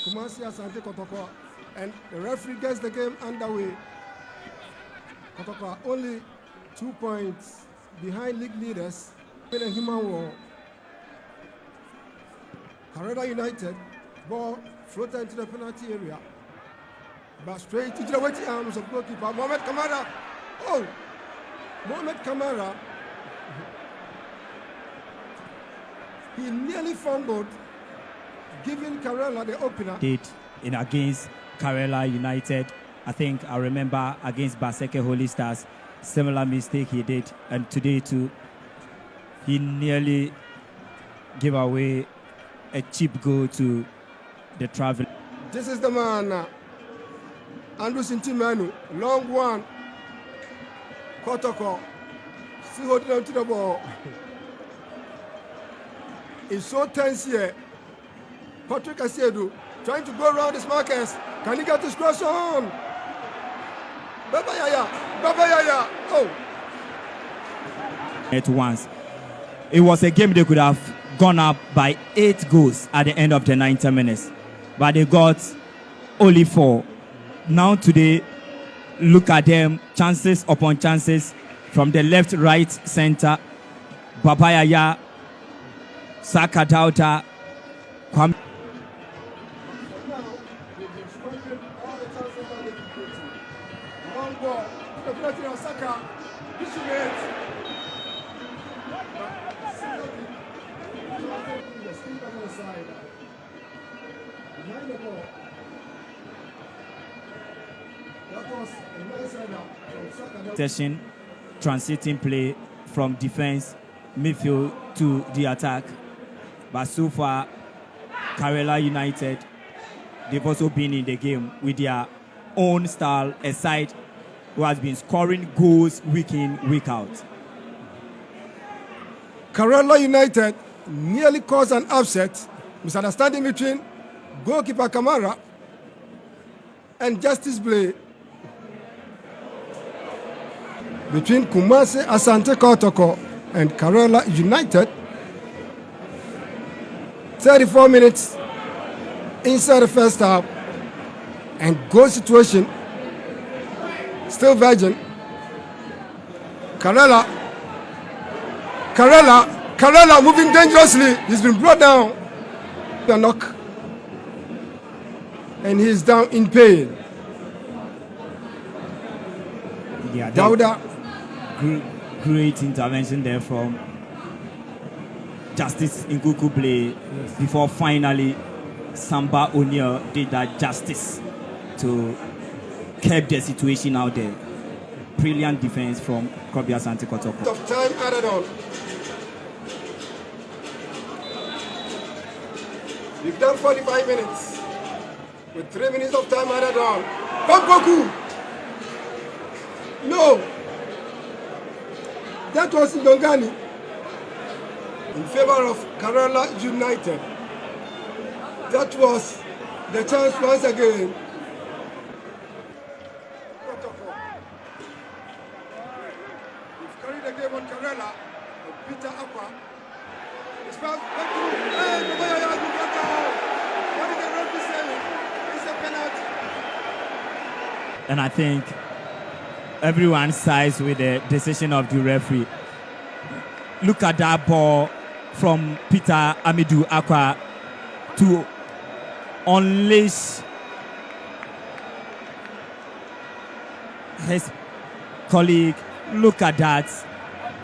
Kumasi Asante Kotoko, and the referee gets the game underway. Kotoko are only 2 points behind league leaders in a human war. Karela United, ball floated into the penalty area, but straight into the waiting arms of goalkeeper Mohamed Kamara. Oh, Mohamed Kamara, he nearly fumbled, giving Karela the opener. Did in against Karela United. I think I remember against Baseke Holy Stars, similar mistake he did, and today too, he nearly gave away a cheap goal to the travel. This is the man, Andrew Sintimanu, long one. Kotoko, still holding on to the ball. It's so tense here. Patrick Asiedu trying to go around his markers. Can he get this cross on? Baba Yaya, oh. At once. It was a game they could have gone up by 8 goals at the end of the 90 minutes. But they got only 4. Now today, look at them, chances upon chances from the left, right, center. Baba Yaya, Saka Dauta, Kwame. Session, transiting play from defense, midfield to the attack. But so far, Karela United, they've also been in the game with their own style, a side who has been scoring goals week in, week out. Karela United nearly caused an upset, misunderstanding between goalkeeper Kamara and Justice Blay. Between Kumasi Asante Kotoko and Karela United. 34 minutes inside the first half, and goal situation still virgin. Karela moving dangerously. He's been brought down. A knock, and he's down in pain. Yeah, Dauda. Great intervention there from Justice Nkukuble before finally Samba O'Neill did that justice to keep the situation out there. Brilliant defense from Kobia Asante Kotoko. Of time added on. We've done 45 minutes with 3 minutes of time added on. Kotoko! No! That was Ndongani in favor of Karela United. That was the chance once again. We've carried the game on Karela. Peter Aqua. It's back. Hey, what did the referee say? It's a penalty. And I think everyone sides with the decision of the referee. Look at that ball from Peter Amidou Aqua to unleash his colleague. Look at that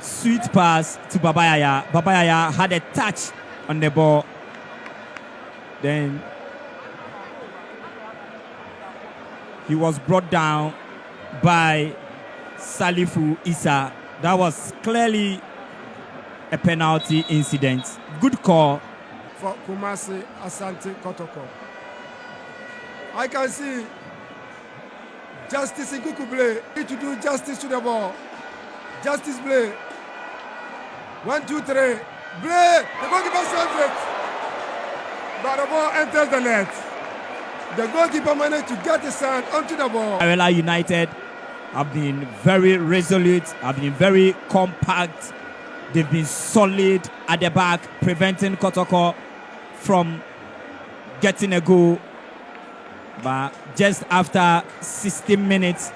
sweet pass to Baba Yaya. Baba Yaya had a touch on the ball. Then he was brought down by Salifu Issa. That was clearly a penalty incident. Good call for Kumasi Asante Kotoko. I can see Justice Nkukuble need to do justice to the ball. Justice Blay. 1, 2, 3. Blay! The goalkeeper saves it. But the ball enters the net. The goalkeeper managed to get his hand onto the ball. Karela United have been very resolute, have been very compact. They've been solid at the back, preventing Kotoko from getting a goal. But just after 60 minutes,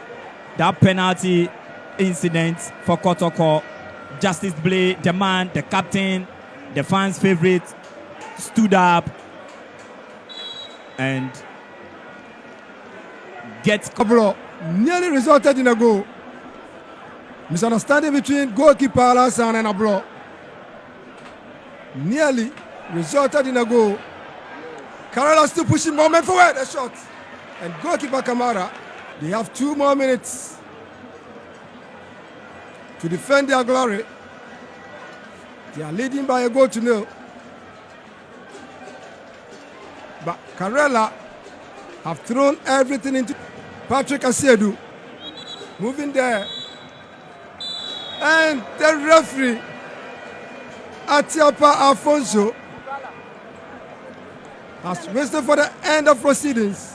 that penalty incident for Kotoko, Justice Blay, the man, the captain, the fans' favorite, stood up and nearly resulted in a goal. Misunderstanding between goalkeeper Alassane and Ablo nearly resulted in a goal. Karela still pushing more men forward, a shot. And goalkeeper Kamara, they have 2 more minutes to defend their glory. They are leading by a goal to 0. But Karela have thrown everything into Patrick Asiedu. Moving there. And the referee, Atiapa Alfonso, has waited for the end of proceedings.